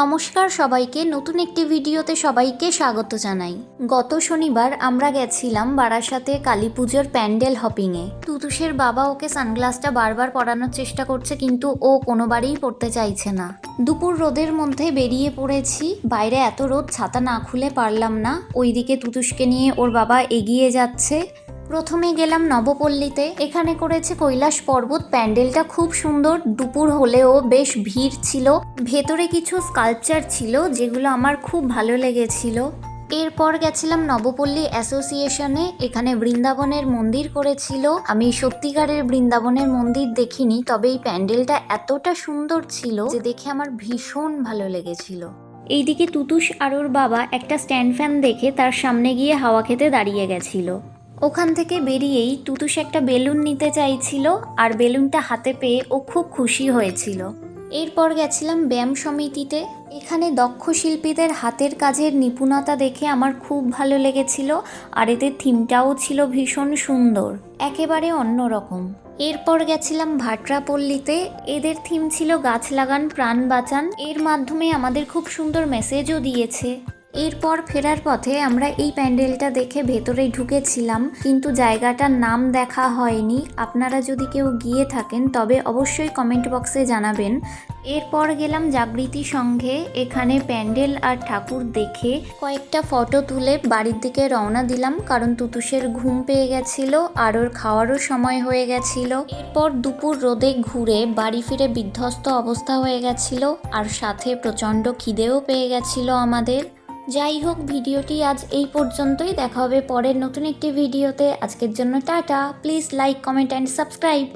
নমস্কার সবাইকে, নতুন একটি ভিডিওতে সবাইকে স্বাগত জানাই। গত শনিবার আমরা গেছিলাম বারাসাতে কালী পুজোর প্যান্ডেল হপিংয়ে। তুতুষের বাবা ওকে সানগ্লাসটা বারবার পরানোর চেষ্টা করছে, কিন্তু ও কোনোবারেই পরতে চাইছে না। দুপুর রোদের মধ্যে বেরিয়ে পড়েছি। বাইরে এত রোদ, ছাতা না খুলে পারলাম না। ওইদিকে তুতুষকে নিয়ে ওর বাবা এগিয়ে যাচ্ছে। প্রথমে গেলাম নবপল্লীতে। এখানে করেছে কৈলাস পর্বত। প্যান্ডেলটা খুব সুন্দর। দুপুর হলেও বেশ ভিড় ছিল। ভেতরে কিছু স্কাল্পচার ছিল যেগুলো আমার খুব ভালো লেগেছিল। এরপর গেছিলাম নবপল্লী অ্যাসোসিয়েশনে। এখানে বৃন্দাবনের মন্দির করেছিল। আমি সত্যিকারের বৃন্দাবনের মন্দির দেখিনি, তবে এই প্যান্ডেলটা এতটা সুন্দর ছিল যে দেখে আমার ভীষণ ভালো লেগেছিল। এইদিকে তুতুষ আর ওর বাবা একটা স্ট্যান্ড ফ্যান দেখে তার সামনে গিয়ে হাওয়া খেতে দাঁড়িয়ে গেছিল। ওখান থেকে বেরিয়েই তুতুষ একটা বেলুন নিতে চাইছিল, আর বেলুনটা হাতে পেয়ে ও খুব খুশি হয়েছিল। এরপর গেছিলাম ব্যায়াম সমিতিতে। এখানে দক্ষ শিল্পীদের হাতের কাজের নিপুণতা দেখে আমার খুব ভালো লেগেছিল, আর এদের থিমটাও ছিল ভীষণ সুন্দর, একেবারে অন্যরকম। এরপর গেছিলাম ভাট্রাপল্লীতে। এদের থিম ছিল গাছ লাগান প্রাণ বাঁচান। এর মাধ্যমে আমাদের খুব সুন্দর মেসেজও দিয়েছে। এরপর ফেরার পথে আমরা এই প্যান্ডেলটা দেখে ভেতরে ঢুকেছিলাম, কিন্তু জায়গাটার নাম দেখা হয়নি। আপনারা যদি কেউ গিয়ে থাকেন তবে অবশ্যই কমেন্ট বক্সে জানাবেন। এরপর গেলাম জাগৃতি সংঘে। এখানে প্যান্ডেল আর ঠাকুর দেখে কয়েকটা ফটো তুলে বাড়ির দিকে রওনা দিলাম, কারণ তুতুষের ঘুম পেয়ে গেছিল আর ওর খাওয়ারও সময় হয়ে গেছিল। এরপর দুপুর রোদে ঘুরে বাড়ি ফিরে বিধ্বস্ত অবস্থা হয়ে গেছিল, আর সাথে প্রচণ্ড খিদেও পেয়ে গেছিল আমাদের। যাই হোক, ভিডিওটি আজ এই পর্যন্তই। দেখা হবে পরের নতুন একটি ভিডিওতে। আজকের জন্য tata. Please like, comment and subscribe.